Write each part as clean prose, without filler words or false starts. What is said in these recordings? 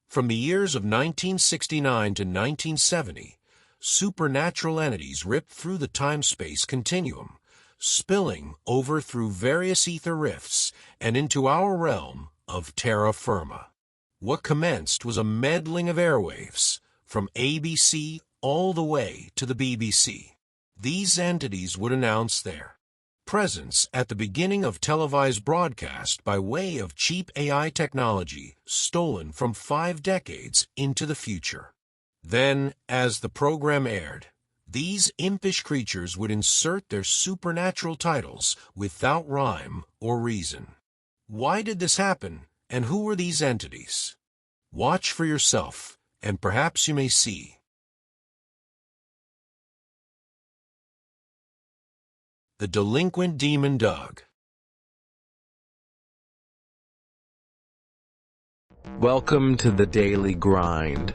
From the years of 1969 to 1970, supernatural entities ripped through the time-space continuum, spilling over through various ether rifts and into our realm of terra firma. What commenced was a meddling of airwaves, from ABC all the way to the BBC. These entities would announce their presence at the beginning of televised broadcast by way of cheap AI technology stolen from 5 decades into the future. Then, as the program aired, these impish creatures would insert their supernatural titles without rhyme or reason. Why did this happen, and who were these entities? Watch for yourself, and perhaps you may see. The Delinquent Demon Doug. Welcome to the daily grind,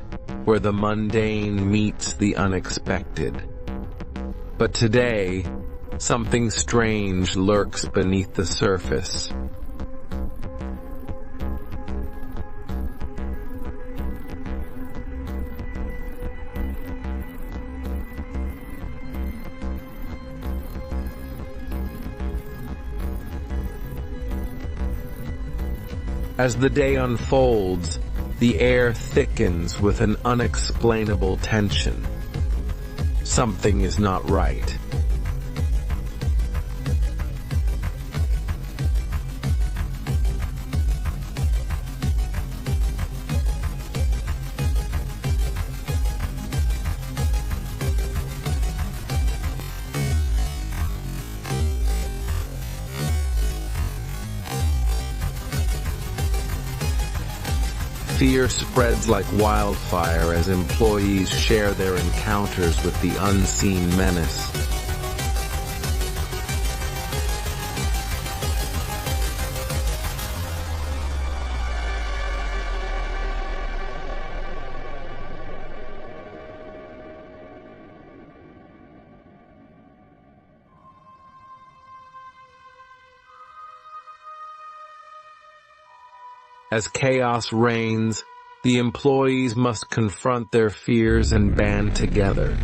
where the mundane meets the unexpected. But today, something strange lurks beneath the surface. As the day unfolds, the air thickens with an unexplainable tension. Something is not right. Fear spreads like wildfire as employees share their encounters with the unseen menace. As chaos reigns, the employees must confront their fears and band together.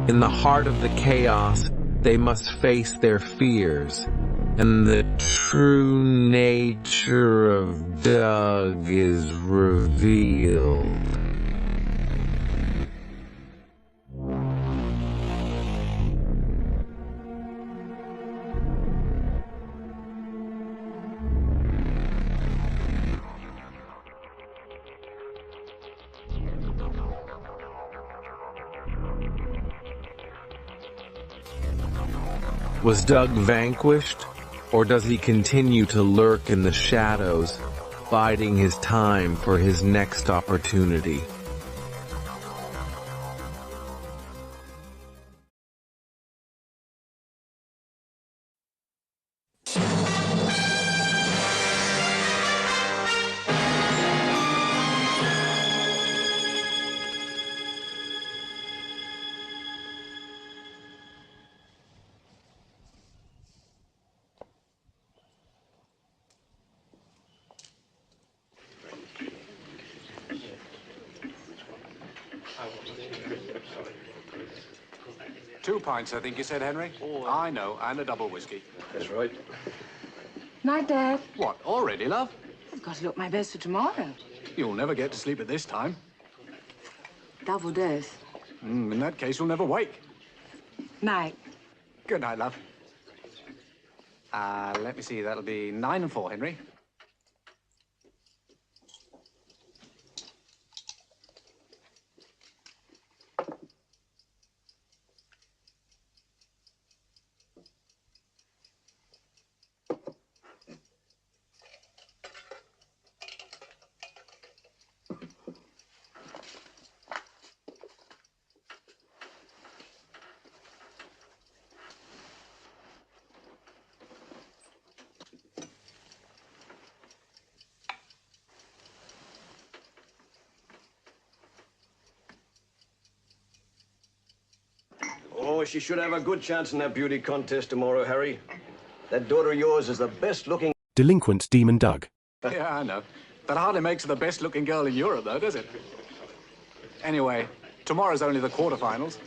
In the heart of the chaos, they must face their fears, and the true nature of Doug is revealed. Was Doug vanquished, or does he continue to lurk in the shadows, biding his time for his next opportunity? Two pints, I think you said, Henry? I know, and a double whiskey. That's right. Night, Dad. What, already, love? I've got to look my best for tomorrow. You'll never get to sleep at this time. Double dose. In that case, you'll never wake. Night. Good night, love. Let me see, that'll be 9 and 4, Henry. Oh, she should have a good chance in that beauty contest tomorrow, Harry. That daughter of yours is the best-looking... Delinquent Demon Doug. Yeah, I know. That hardly makes her the best-looking girl in Europe, though, does it? Anyway, tomorrow's only the quarterfinals.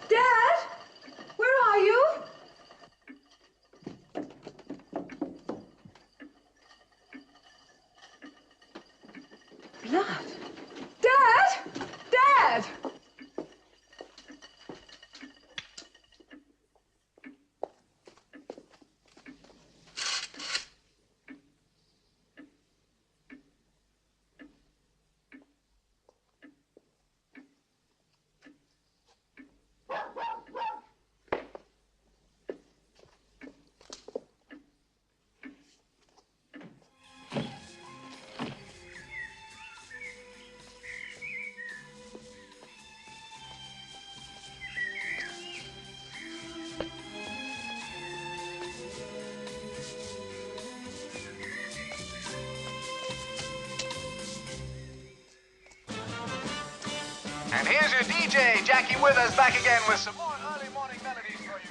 Dad, where are you? Blood. Dad! Dad! And here's your DJ, Jackie Withers, back again with some more early morning melodies for you.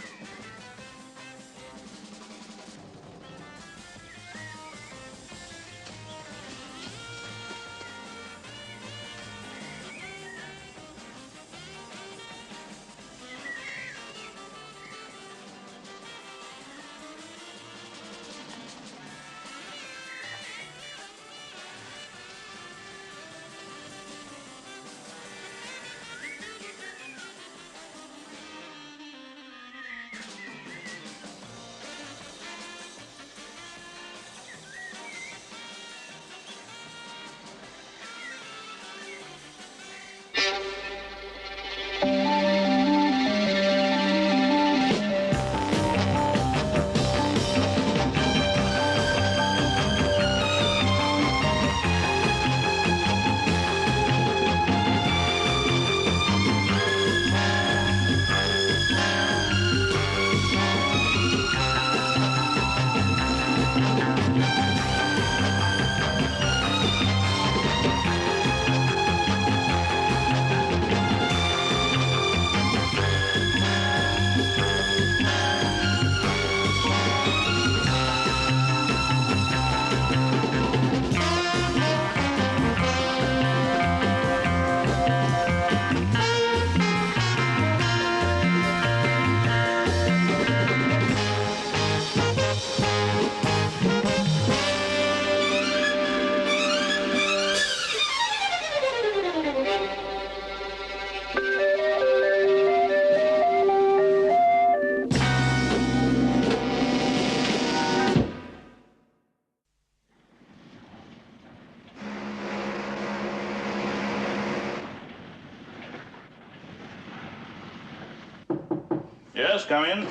Yes, come in.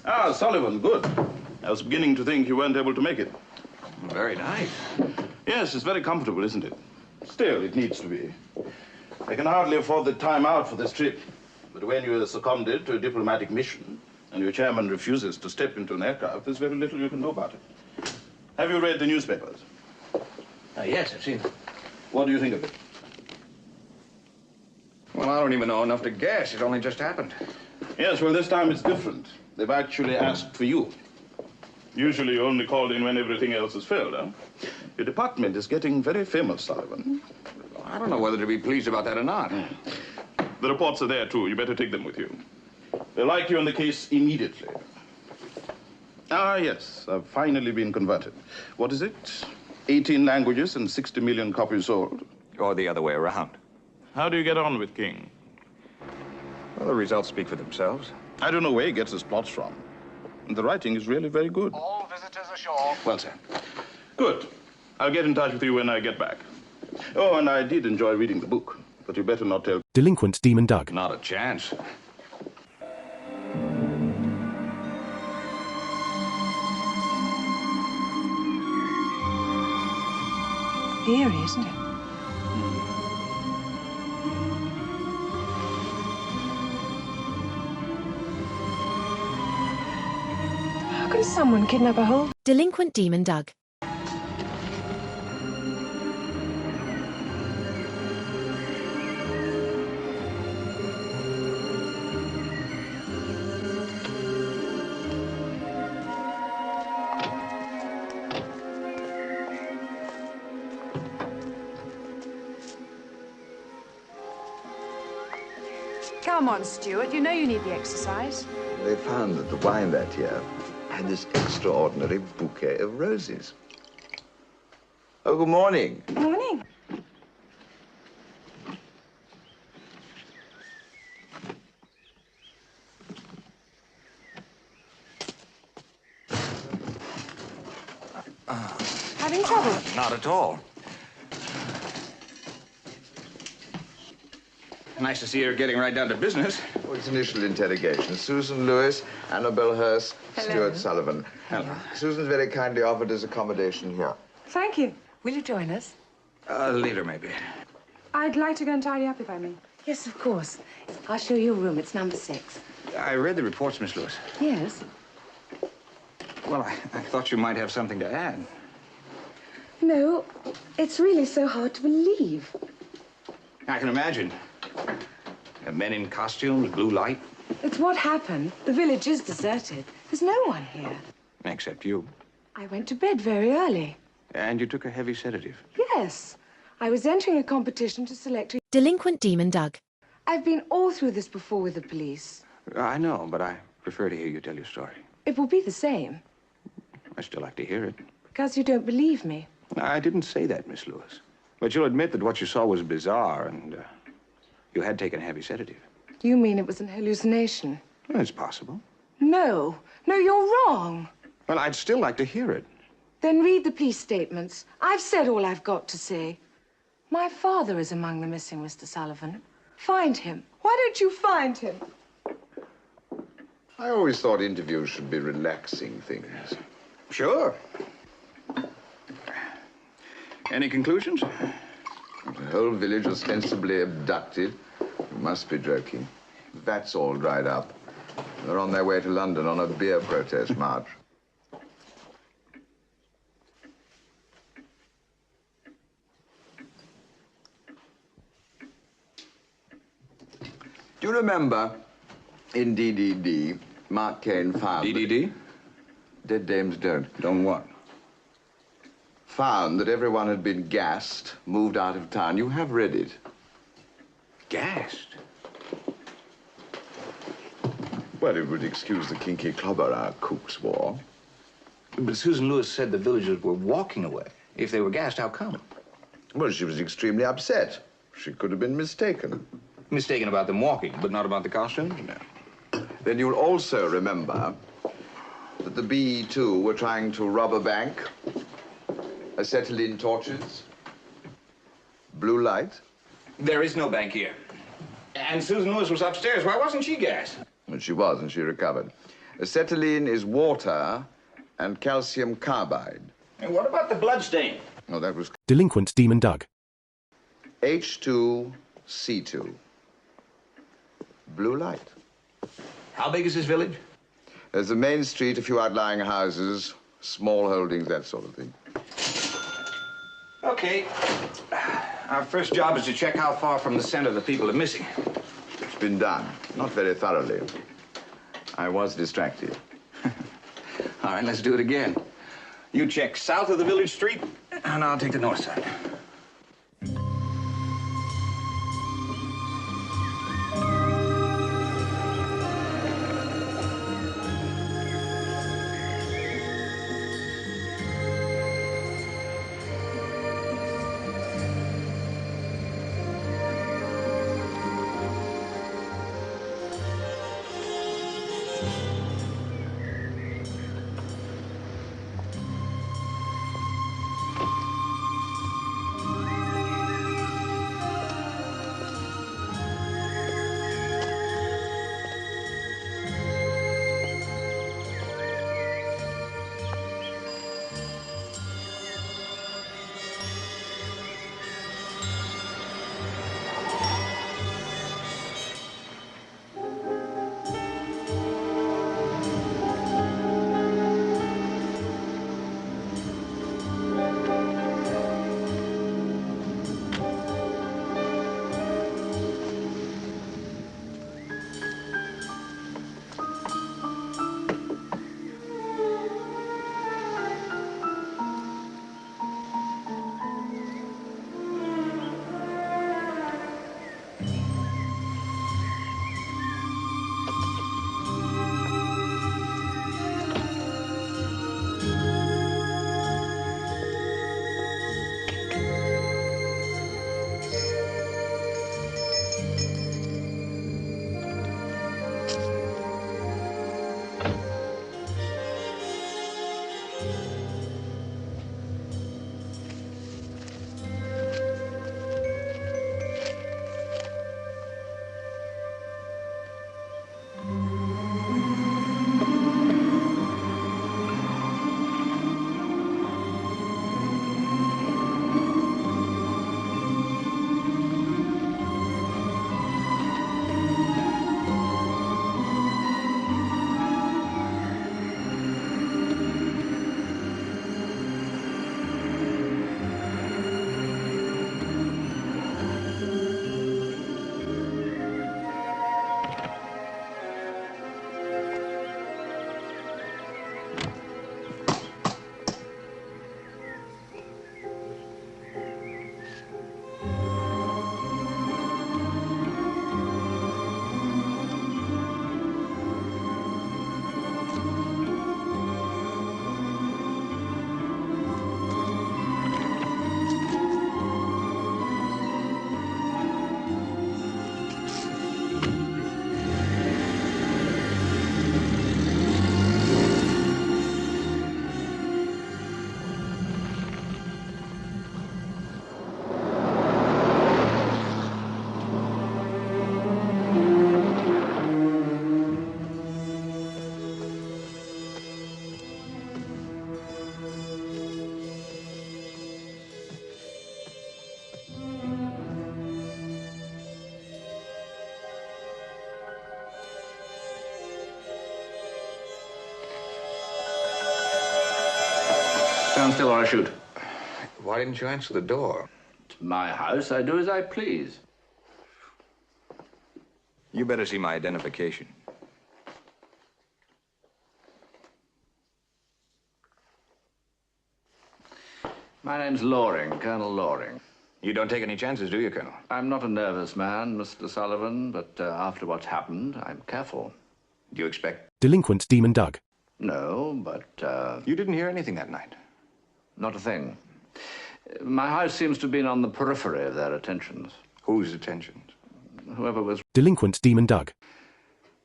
Ah, Sullivan, good. I was beginning to think you weren't able to make it. Very nice. Yes, it's very comfortable, isn't it? Still, it needs to be. I can hardly afford the time out for this trip. But when you are seconded to a diplomatic mission and your chairman refuses to step into an aircraft, there's very little you can do about it. Have you read the newspapers? Yes, I've seen it. What do you think of it? Well, I don't even know enough to guess. It only just happened. Yes, well, this time it's different. They've actually asked for you. Usually you're only called in when everything else is filled, huh? Your department is getting very famous, Sullivan. I don't know whether to be pleased about that or not. The reports are there, too. You better take them with you. They'll like you on the case immediately. Ah, yes, I've finally been converted. What is it? 18 languages and 60 million copies sold. Or the other way around. How do you get on with King? Well, the results speak for themselves. I don't know where he gets his plots from. And the writing is really very good. All visitors ashore. Well, sir. Good. I'll get in touch with you when I get back. Oh, and I did enjoy reading the book, but you better not tell... Delinquent Demon Doug. Not a chance. Eerie, isn't it? How can someone kidnap a whole... Delinquent Demon Doug. Come on, Stuart. You know you need the exercise. They found that the wine that year had this extraordinary bouquet of roses. Oh, good morning. Morning. Having trouble? Not at all. Nice to see her getting right down to business. Oh, it's initial interrogation. Susan Lewis, Annabel Hurst, Stuart Sullivan. Hello. Susan's very kindly offered us accommodation here. Thank you. Will you join us? Later, maybe. I'd like to go and tidy up, if I may. Yes, of course. I'll show you your room. It's number 6. I read the reports, Miss Lewis. Yes? Well, I thought you might have something to add. No, it's really so hard to believe. I can imagine. Men in costumes, blue light. It's what happened. The village is deserted. There's no one here. Except you. I went to bed very early. And you took a heavy sedative. Yes. I was entering a competition to select a... Delinquent Demon Doug. I've been all through this before with the police. I know, but I prefer to hear you tell your story. It will be the same. I still like to hear it. Because you don't believe me. I didn't say that, Miss Lewis. But you'll admit that what you saw was bizarre, and you had taken a heavy sedative. You mean it was an hallucination? Well, it's possible. No. No, you're wrong. Well, I'd still like to hear it. Then read the police statements. I've said all I've got to say. My father is among the missing, Mr. Sullivan. Find him. Why don't you find him? I always thought interviews should be relaxing things. Sure. Any conclusions? The whole village ostensibly abducted. You must be joking. That's all dried up. They're on their way to London on a beer protest march. Do you remember in DDD, Mark Caine found... DDD? Dead dames don't. Don't what? Found that everyone had been gassed, moved out of town. You have read it. Gassed? Well, it would excuse the kinky clobber our cooks wore. But Susan Lewis said the villagers were walking away. If they were gassed, how come? Well, she was extremely upset. She could have been mistaken. Mistaken about them walking, but not about the costumes? No. Then you'll also remember that the BE2 were trying to rob a bank, acetylene torches, blue light. There is no bank here. And Susan Lewis was upstairs. Why wasn't she gassed? And she was, and she recovered. Acetylene is water and calcium carbide. And what about the blood stain? Oh, that was Delinquent Demon Doug. H2C2. Blue light. How big is this village? There's the main street, a few outlying houses, small holdings, that sort of thing. Okay. Our first job is to check how far from the center the people are missing. It's been done. Not very thoroughly. I was distracted. All right, let's do it again. You check south of the village street, and I'll take the north side. Stand still or I shoot. Why didn't you answer the door? It's my house. I do as I please. You better see my identification. My name's Loring, Colonel Loring. You don't take any chances, do you, Colonel? I'm not a nervous man, Mr. Sullivan, but after what's happened, I'm careful. Do you expect? Delinquent Demon Doug. No, but, You didn't hear anything that night? Not a thing. My house seems to have been on the periphery of their attentions. Whose attentions? Whoever was... Delinquent Demon Doug.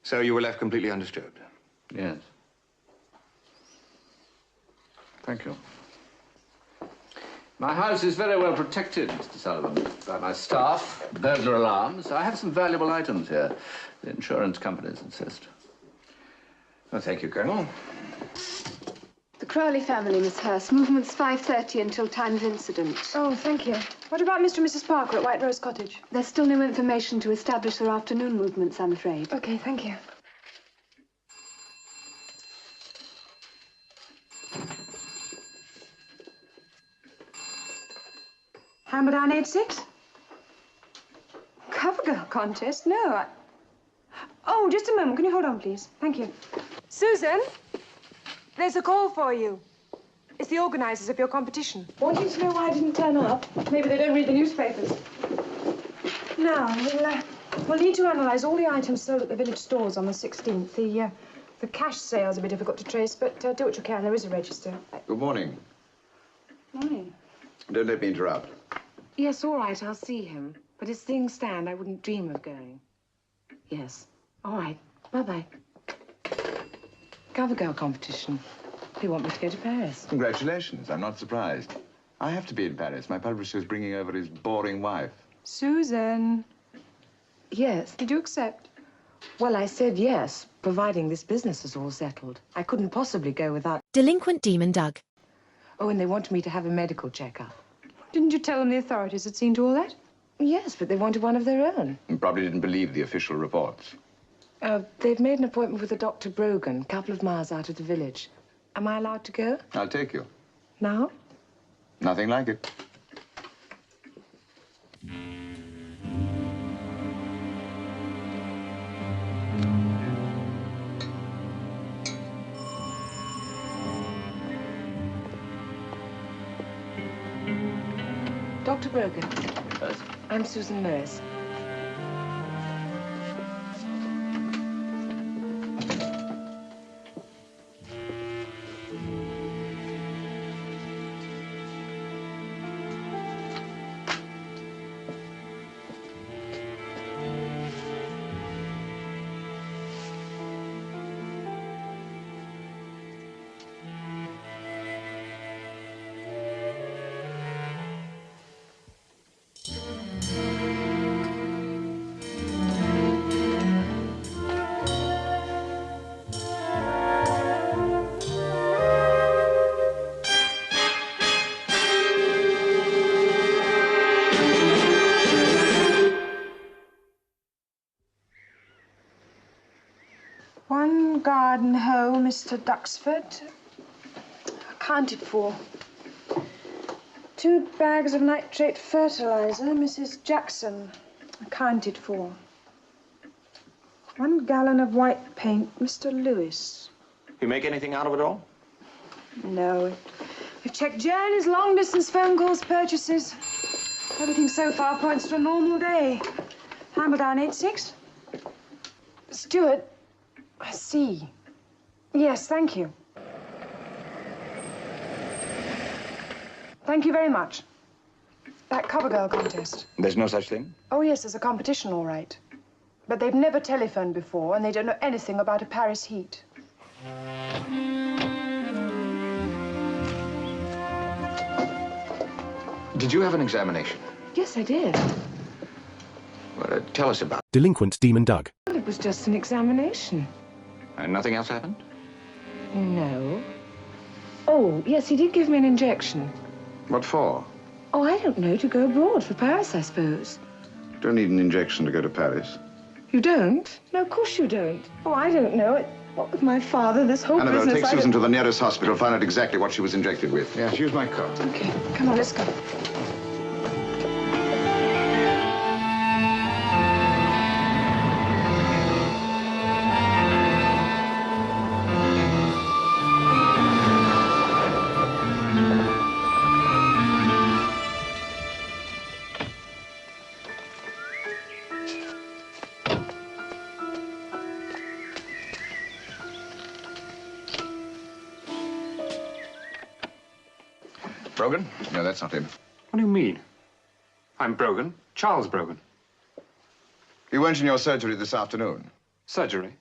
So you were left completely undisturbed? Yes. Thank you. My house is very well protected, Mr. Sullivan, by my staff, burglar alarms. I have some valuable items here. The insurance companies insist. Well, thank you, Colonel. The Crawley family, Miss Hurst. Movement's 5:30 until time of incident. Oh, thank you. What about Mr. and Mrs. Parker at White Rose Cottage? There's still no information to establish their afternoon movements, I'm afraid. Okay, thank you. Hammerdown 86? Cover girl contest? No, Oh, just a moment. Can you hold on, please? Thank you. Susan, there's a call for you. It's the organizers of your competition. Wanting to know why I didn't turn up? Maybe they don't read the newspapers. Now, we'll need to analyze all the items sold at the village stores on the 16th. The cash sale's a bit difficult to trace, but do what you can. There is a register. Good morning. Morning. Don't let me interrupt. Yes, all right, I'll see him. But as things stand, I wouldn't dream of going. Yes. All right. Bye-bye. Cover girl competition. They want me to go to Paris. Congratulations. I'm not surprised. I have to be in Paris. My publisher's bringing over his boring wife. Susan. Yes. Did you accept? Well, I said yes, providing this business is all settled. I couldn't possibly go without... Delinquent Demon Doug. Oh, and they wanted me to have a medical checkup. Didn't you tell them the authorities had seen to all that? Yes, but they wanted one of their own. You probably didn't believe the official reports. They've made an appointment with a Dr. Brogan, a couple of miles out of the village. Am I allowed to go? I'll take you. Now? Nothing like it. Dr. Brogan. Yes? I'm Susan Lewis. One garden hoe, Mr. Duxford. Accounted for. 2 bags of nitrate fertilizer, Mrs. Jackson. Accounted for. 1 gallon of white paint, Mr. Lewis. You make anything out of it all? No. We've checked journeys, long-distance phone calls, purchases. Everything so far points to a normal day. Hammerdown 86. Stuart, I see. Yes, thank you. Thank you very much. That cover girl contest. There's no such thing? Oh, yes, there's a competition, all right. But they've never telephoned before, and they don't know anything about a Paris heat. Did you have an examination? Yes, I did. Well, tell us about it. Delinquent Demon Doug. Well, it was just an examination. And nothing else happened? No. Oh, yes, he did give me an injection. What for? Oh, I don't know, to go abroad for Paris, I suppose. You don't need an injection to go to Paris. You don't? No, of course you don't. Oh, I don't know. What with my father, this whole Annabelle, business... take Susan to the nearest hospital, find out exactly what she was injected with. Yes, use my coat. Okay, come on, let's go. Brogan? No, that's not him. What do you mean? I'm Brogan, Charles Brogan. You weren't in your surgery this afternoon. Surgery?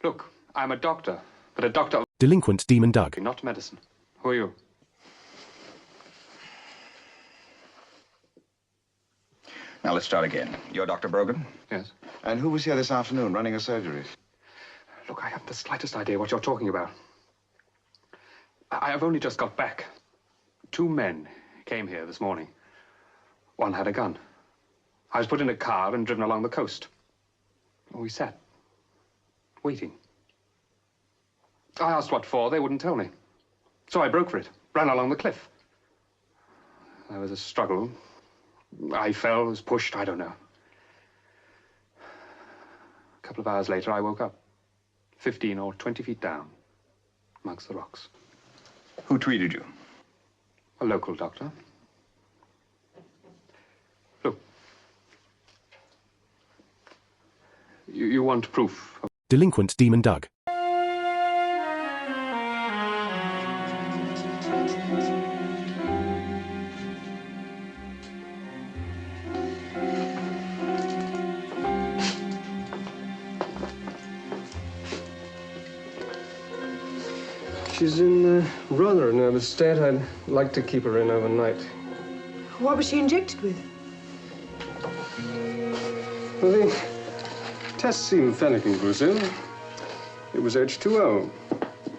Look, I'm a doctor, but a doctor... Delinquent Demon Doug. Not medicine. Who are you? Now, let's start again. You're Dr. Brogan? Yes. And who was here this afternoon running a surgery? Look, I haven't the slightest idea what you're talking about. I have only just got back. 2 men came here this morning. One had a gun. I was put in a car and driven along the coast. We sat, waiting. I asked what for, they wouldn't tell me. So I broke for it, ran along the cliff. There was a struggle. I fell, was pushed, I don't know. A couple of hours later, I woke up, 15 or 20 feet down, amongst the rocks. Who treated you? A local doctor. Look. You want proof? Delinquent Demon Doug. She's in rather a nervous state. I'd like to keep her in overnight. What was she injected with? Well, the tests seem fairly conclusive. It was H2O.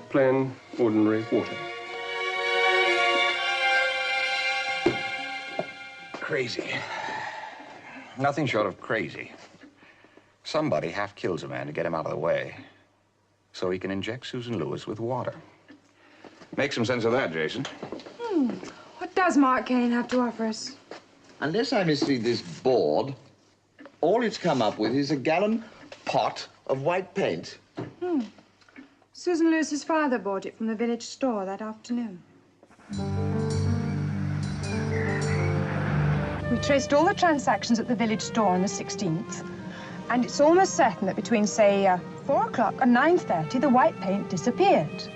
Plain, ordinary water. Crazy. Nothing short of crazy. Somebody half kills a man to get him out of the way, so he can inject Susan Lewis with water. Make some sense of that, Jason. What does Mark Kane have to offer us? Unless I misread this board, all it's come up with is a gallon pot of white paint. Susan Lewis's father bought it from the village store that afternoon. We traced all the transactions at the village store on the 16th, and it's almost certain that between, say, 4 o'clock and 9:30, the white paint disappeared.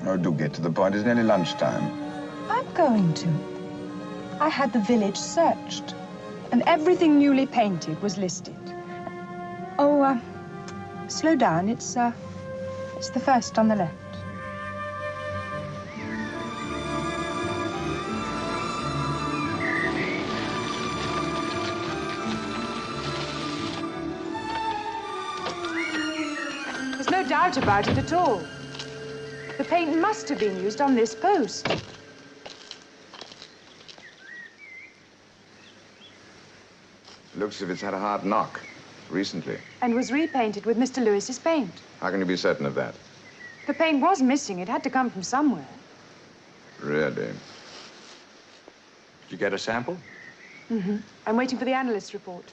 Oh, do get to the point. It's nearly lunchtime. I'm going to. I had the village searched, and everything newly painted was listed. Oh, slow down. It's the first on the left. There's no doubt about it at all. The paint must have been used on this post. Looks as if it's had a hard knock recently. And was repainted with Mr. Lewis's paint. How can you be certain of that? The paint was missing. It had to come from somewhere. Really? Did you get a sample? I'm waiting for the analyst's report.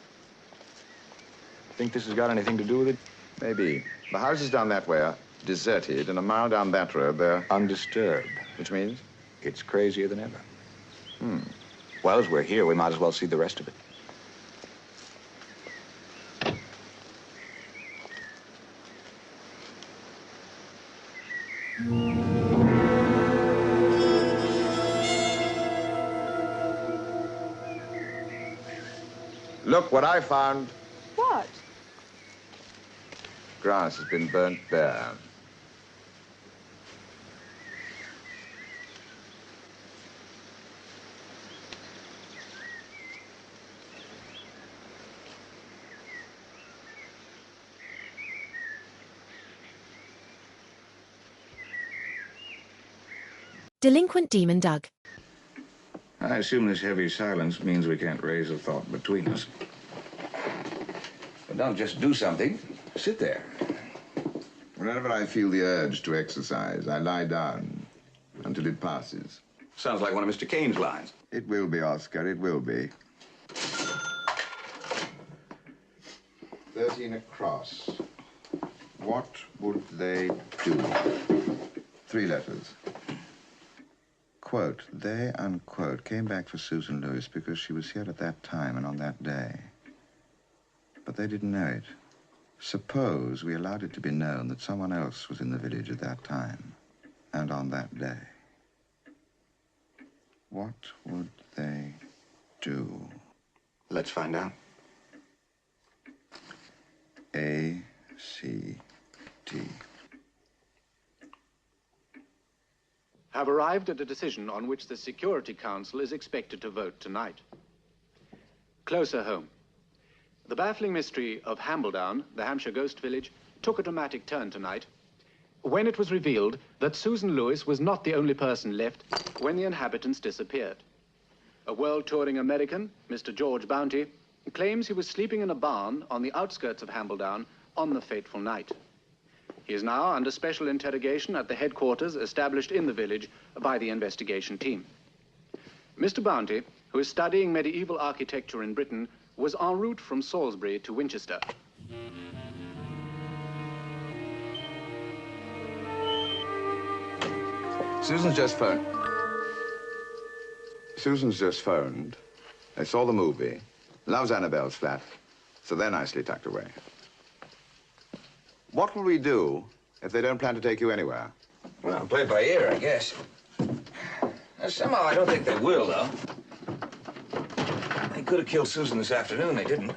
Think this has got anything to do with it? Maybe. The houses down that way are deserted, and a mile down that road they're Undisturbed. Which means? It's crazier than ever. Well, as we're here, we might as well see the rest of it. Look what I found. What? Grass has been burnt bare. Delinquent Demon Doug. I assume this heavy silence means we can't raise a thought between us. But don't just do something. Sit there. Whenever I feel the urge to exercise, I lie down until it passes. Sounds like one of Mr. Kane's lines. It will be, Oscar, it will be. 13 across. What would they do? 3 letters. Quote, they, unquote, came back for Susan Lewis because she was here at that time and on that day. But they didn't know it. Suppose we allowed it to be known that someone else was in the village at that time and on that day. What would they do? Let's find out. A, C, T. Have arrived at a decision on which the Security Council is expected to vote tonight. Closer home. The baffling mystery of Hambledown, the Hampshire ghost village, took a dramatic turn tonight when it was revealed that Susan Lewis was not the only person left when the inhabitants disappeared. A world-touring American, Mr. George Bounty, claims he was sleeping in a barn on the outskirts of Hambledown on the fateful night. He is now under special interrogation at the headquarters established in the village by the investigation team. Mr. Bounty, who is studying medieval architecture in Britain, was en route from Salisbury to Winchester. Susan's just phoned. They saw the movie. Loves Annabelle's flat. So they're nicely tucked away. What will we do if they don't plan to take you anywhere? Well, play it by ear, I guess. Somehow I don't think they will, though. They could have killed Susan this afternoon. They didn't.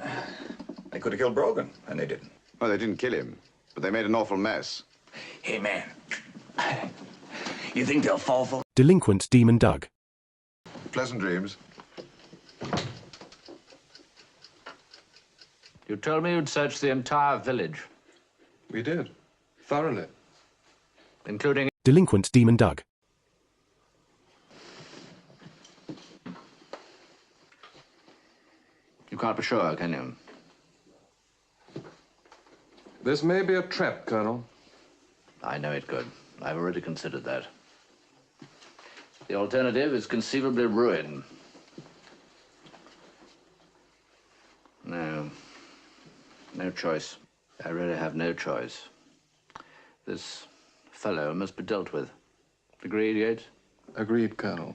They could have killed Brogan, and they didn't. Well, they didn't kill him, but they made an awful mess. Hey, man. You think they'll fall for... Delinquent Demon Doug. Pleasant dreams. You told me you'd searched the entire village. We did. Thoroughly. Including... Delinquent Demon Doug. You can't be sure, can you? This may be a trap, Colonel. I know it could. I've already considered that. The alternative is conceivably ruin. No. No choice. I really have no choice. This fellow must be dealt with. Agreed, Yates? Agreed, Colonel.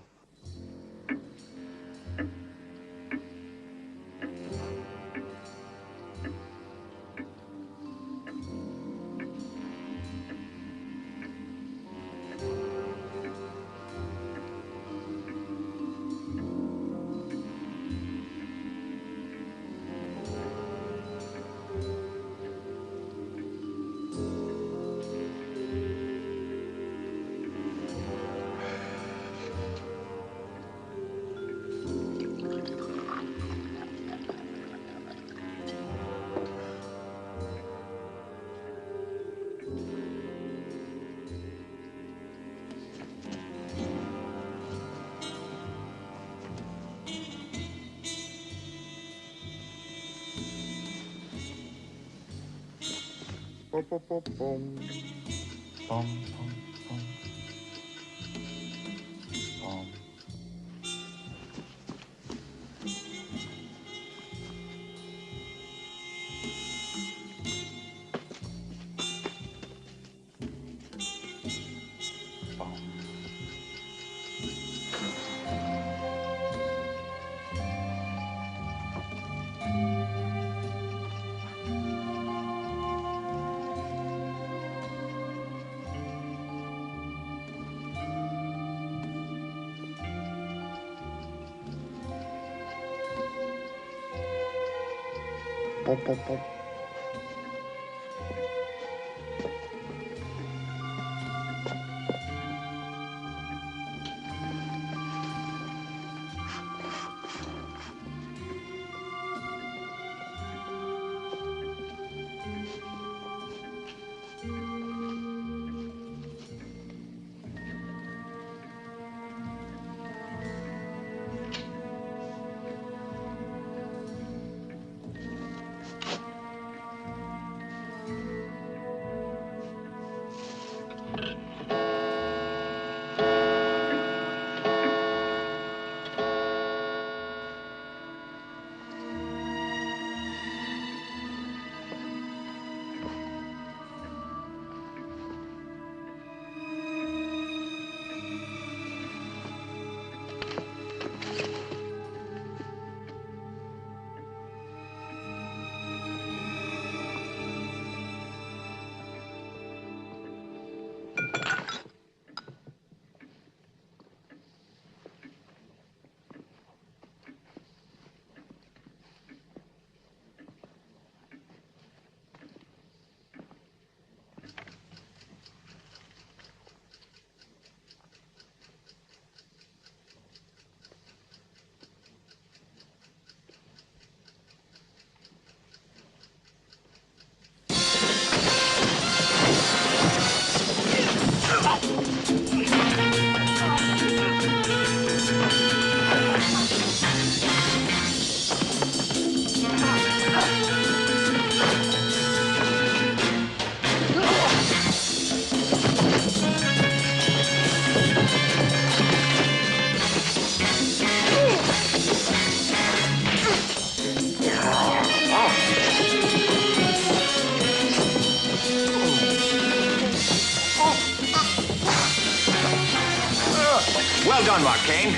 Well done, Mark Kane.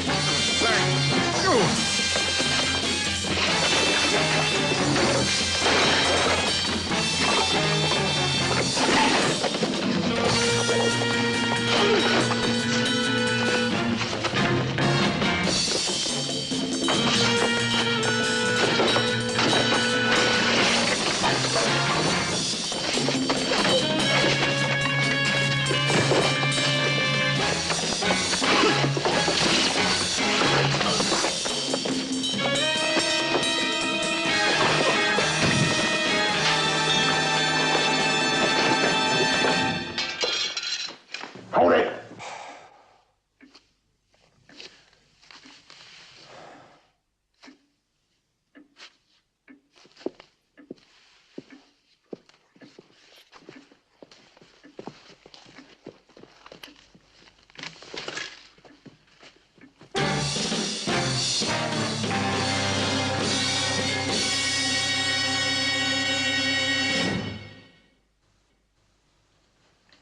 Hold it!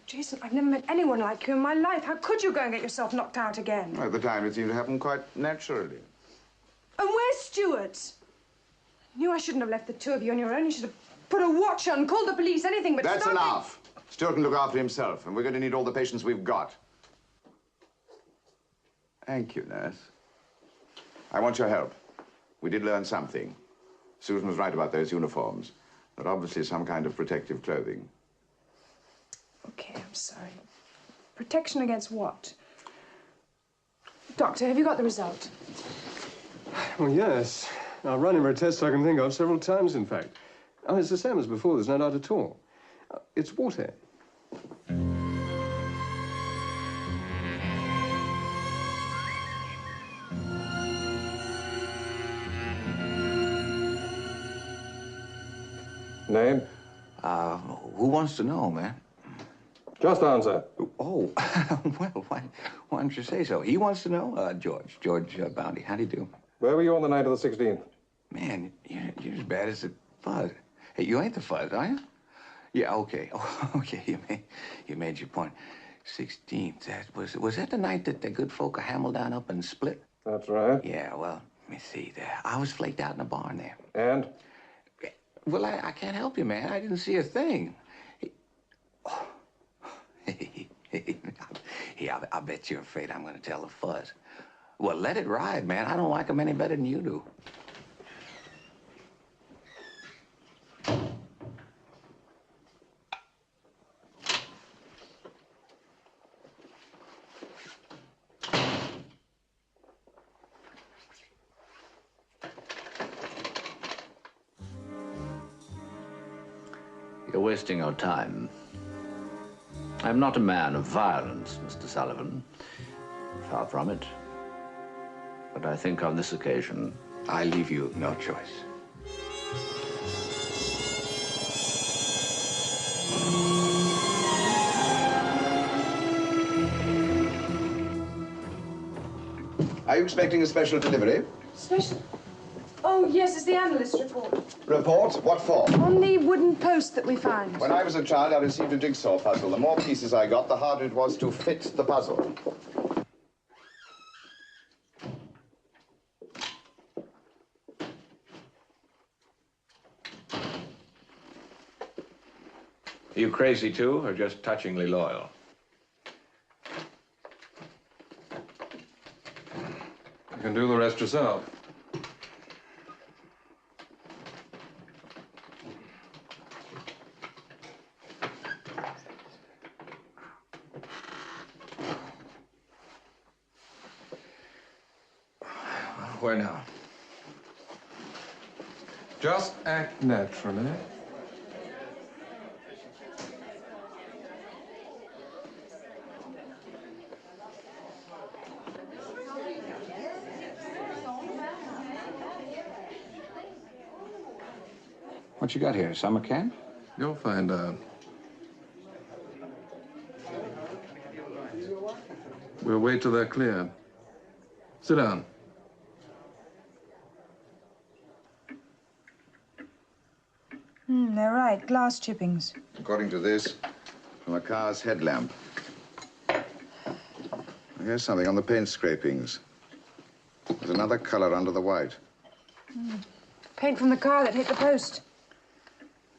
Jason, I've never met anyone like you in my life. How could you go and get yourself knocked out again? At the time, it seemed to happen quite naturally. And where's Stuart? I knew I shouldn't have left the two of you on your own. You should have put a watch on, called the police, anything but That's stop enough. Stuart can look after himself, and we're going to need all the patience we've got. Thank you, nurse. I want your help. We did learn something. Susan was right about those uniforms. They're obviously some kind of protective clothing. Okay, I'm sorry. Protection against what? Doctor, have you got the result? Well, yes. I've run him a test I can think of several times, in fact. Oh, it's the same as before, there's no doubt at all. It's water. Name? Who wants to know, man? Just answer. Oh, well, why don't you say so? He wants to know? George Bounty. How do you do? Where were you on the night of the 16th? Man, you're as bad as the Fuzz. Hey, you ain't the Fuzz, are you? Yeah, okay. Oh, okay, you made your point. 16th, was that the night that the good folk of Hamilton up and split? That's right. Yeah, well, let me see there. I was flaked out in the barn there. And? Well, I can't help you, man. I didn't see a thing. Yeah, I bet you're afraid I'm going to tell the Fuzz. Well, let it ride, man. I don't like him any better than you do. You're wasting your time. I'm not a man of violence, Mr. Sullivan. Far from it. But I think on this occasion, I leave you no choice. Are you expecting a special delivery? Special? Oh, yes, it's the analyst report. Report? What for? On the wooden post that we found. When I was a child, I received a jigsaw puzzle. The more pieces I got, the harder it was to fit the puzzle. Are you crazy, too, or just touchingly loyal? You can do the rest yourself. Where now? Just act naturally. What you got here, summer camp? You'll find out. We'll wait till they're clear. Sit down. They're right. Glass chippings. According to this, from a car's headlamp. Here's something on the paint scrapings. There's another color under the white. Paint from the car that hit the post.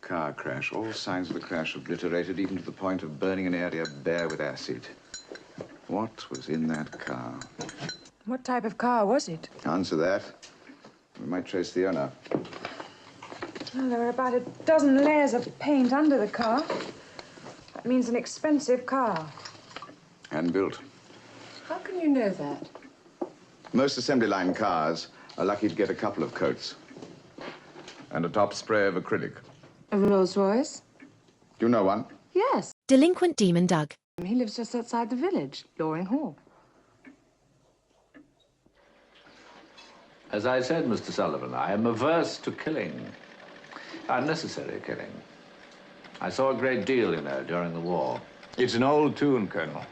Car crash. All signs of the crash obliterated, even to the point of burning an area bare with acid. What was in that car? What type of car was it? Answer that. We might trace the owner. Well, there were about a dozen layers of paint under the car. That means an expensive car. Hand built. How can you know that? Most assembly line cars are lucky to get a couple of coats. And a top spray of acrylic. A Rolls Royce? Do you know one? Yes. Delinquent Demon Doug. He lives just outside the village, Loring Hall. As I said, Mr. Sullivan, I am averse to killing. Unnecessary killing. I saw a great deal, you know, during the war. It's an old tune, Colonel.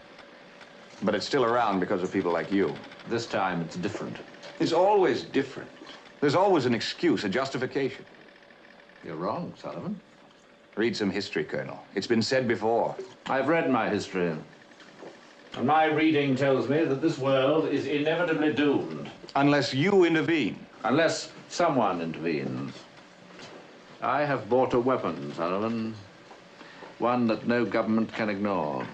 But it's still around because of people like you. This time it's different. It's always different. There's always an excuse, a justification. You're wrong, Sullivan. Read some history, Colonel. It's been said before. I've read my history. And my reading tells me that this world is inevitably doomed. Unless you intervene. Unless someone intervenes. I have bought a weapon, Sullivan. One that no government can ignore.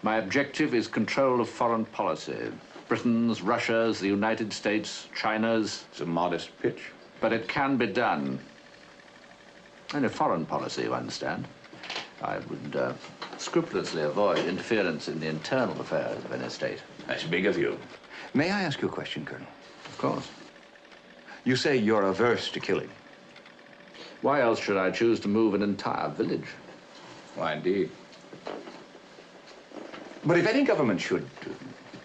My objective is control of foreign policy. Britain's, Russia's, the United States, China's. It's a modest pitch. But it can be done. Only foreign policy, you understand. I would scrupulously avoid interference in the internal affairs of any state. That's big of you. May I ask you a question, Colonel? Of course. You say you're averse to killing. Why else should I choose to move an entire village? Why, indeed. But if any government should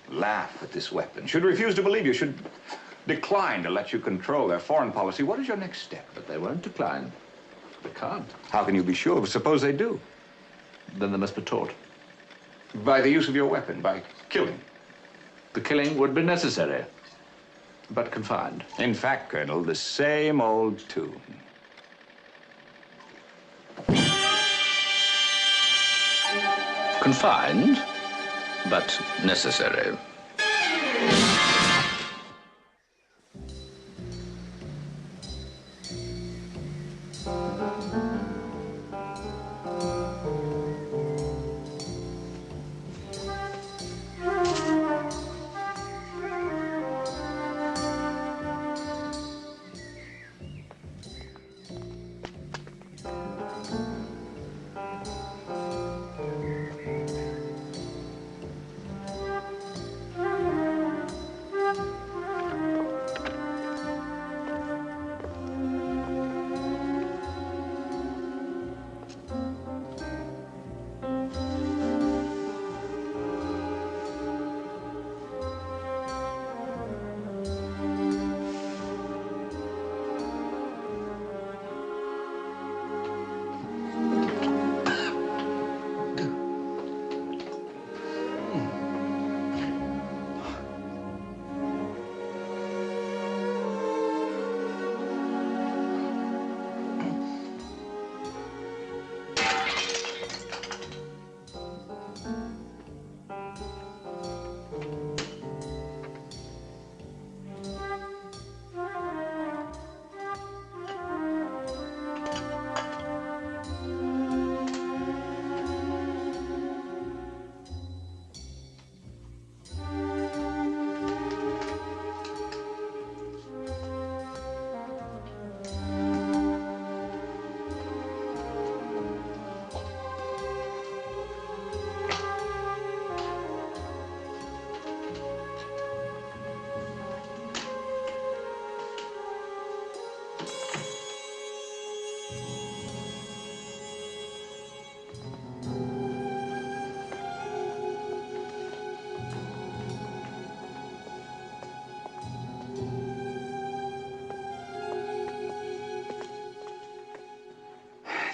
laugh at this weapon, should refuse to believe you, should decline to let you control their foreign policy, what is your next step? But they won't decline. They can't. How can you be sure? Suppose they do. Then they must be taught. By the use of your weapon, by killing. The killing would be necessary, but confined. In fact, Colonel, the same old tune. Confined, but necessary.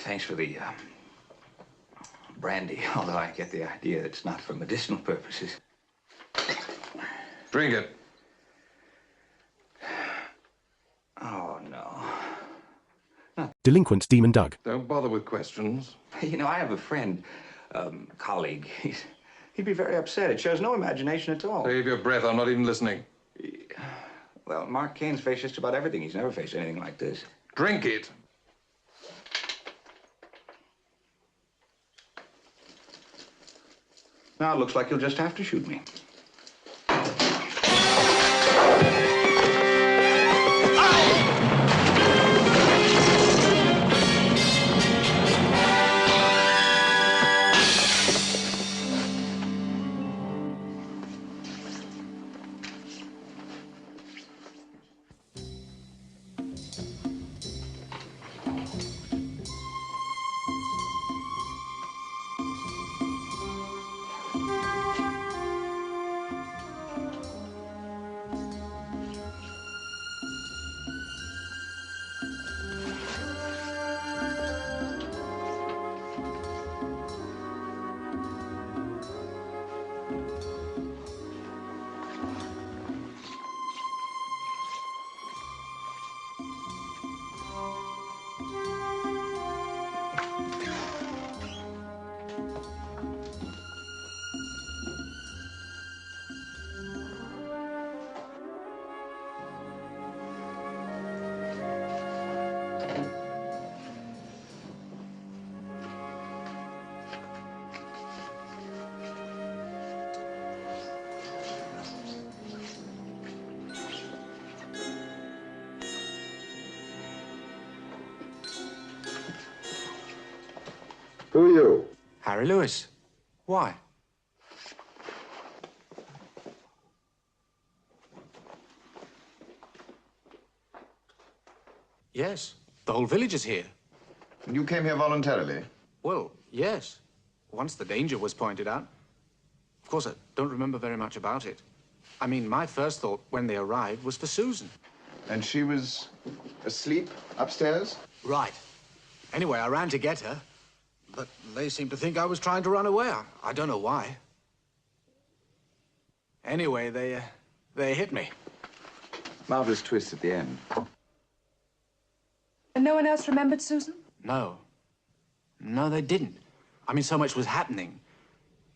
Thanks for the brandy, although I get the idea that it's not for medicinal purposes. Drink it. Oh, no. Delinquent Demon Doug. Don't bother with questions. You know, I have a friend, colleague. He's He'd be very upset. It shows no imagination at all. Save your breath. I'm not even listening. Well, Mark Kane's faced just about everything. He's never faced anything like this. Drink it. Now it looks like you'll just have to shoot me. Who are you? Harry Lewis. Why? Yes, the whole village is here. And you came here voluntarily? Well, yes. Once the danger was pointed out. Of course, I don't remember very much about it. I mean, my first thought when they arrived was for Susan. And she was asleep upstairs? Right. Anyway, I ran to get her, but they seemed to think I was trying to run away. I don't know why. Anyway, they hit me. Marvelous twist at the end. And no one else remembered Susan? No. No, they didn't. I mean, so much was happening.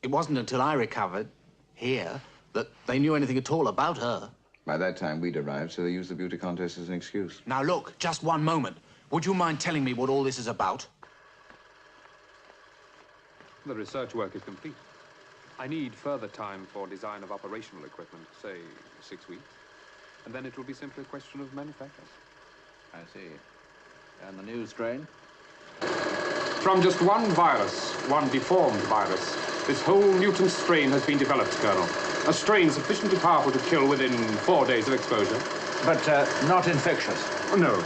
It wasn't until I recovered, here, that they knew anything at all about her. By that time, we'd arrived, so they used the beauty contest as an excuse. Now, look, just one moment. Would you mind telling me what all this is about? The research work is complete. I need further time for design of operational equipment, say 6 weeks. And then it will be simply a question of manufacture. I see. And the new strain? From just one virus, one deformed virus, this whole mutant strain has been developed, Colonel. A strain sufficiently powerful to kill within 4 days of exposure. But not infectious? No.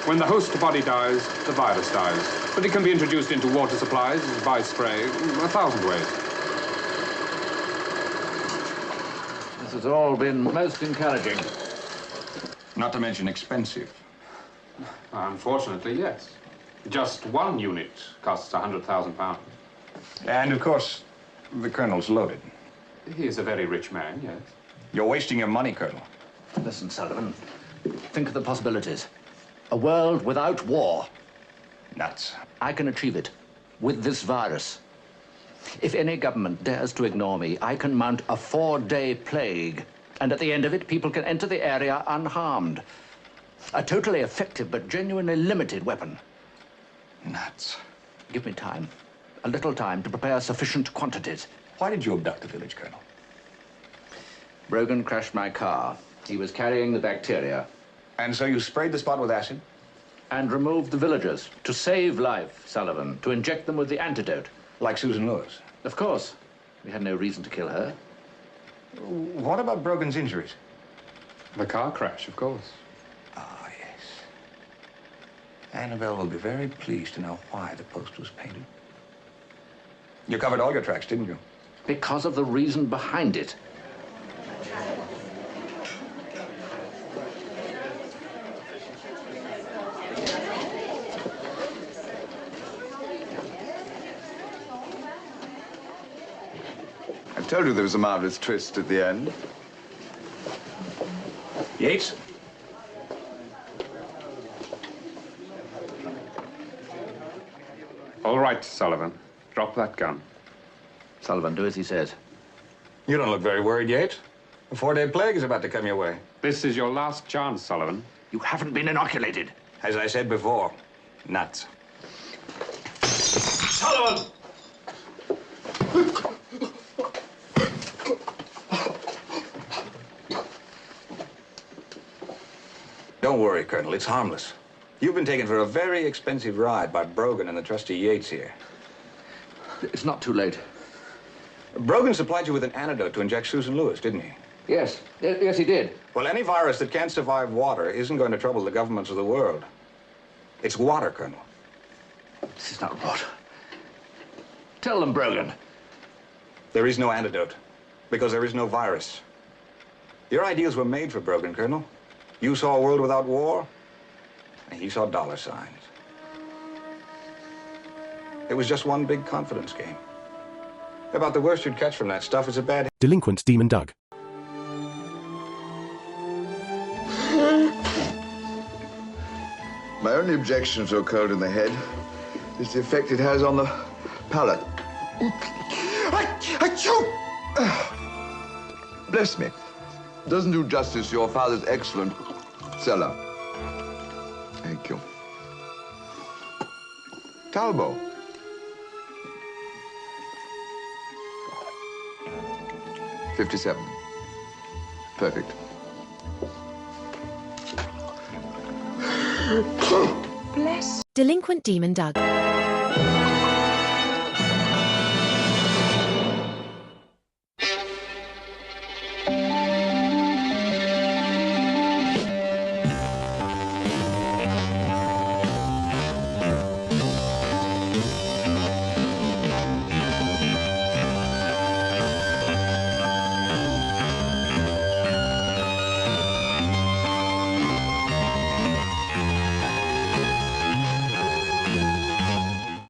When the host body dies, the virus dies. But it can be introduced into water supplies, by spray, 1,000 ways. This has all been most encouraging. Not to mention expensive. Unfortunately, yes. Just one unit costs £100,000. And, of course, the Colonel's loaded. He is a very rich man, yes. You're wasting your money, Colonel. Listen, Sullivan, think of the possibilities. A world without war. Nuts. I can achieve it with this virus. If any government dares to ignore me, I can mount a 4-day plague. And at the end of it, people can enter the area unharmed. A totally effective but genuinely limited weapon. Nuts. Give me time. A little time to prepare sufficient quantities. Why did you abduct the village, Colonel? Brogan crashed my car. He was carrying the bacteria. And so you sprayed the spot with acid? And removed the villagers. To save life, Sullivan. To inject them with the antidote. Like Susan Lewis? Of course. We had no reason to kill her. What about Brogan's injuries? The car crash, of course. Ah, yes. Annabelle will be very pleased to know why the post was painted. You covered all your tracks, didn't you? Because of the reason behind it. I told you there was a marvelous twist at the end. Yates? All right, Sullivan. Drop that gun. Sullivan, do as he says. You don't look very worried yet. A 4-day plague is about to come your way. This is your last chance, Sullivan. You haven't been inoculated. As I said before, nuts. Sullivan! Don't worry, Colonel. It's harmless. You've been taken for a very expensive ride by Brogan and the trustee Yates here. It's not too late. Brogan supplied you with an antidote to inject Susan Lewis, didn't he? Yes. Yes, he did. Well, any virus that can't survive water isn't going to trouble the governments of the world. It's water, Colonel. This is not water. Tell them, Brogan. There is no antidote, because there is no virus. Your ideals were made for Brogan, Colonel. You saw a world without war, and he saw dollar signs. It was just one big confidence game. About the worst you'd catch from that stuff is a bad... Delinquent Demon Doug. My only objection to a cold in the head is the effect it has on the palate. Bless me. Doesn't do justice to your father's excellent cellar. Thank you. Talbot. $57. Perfect. Bless. Delinquent Demon Doug.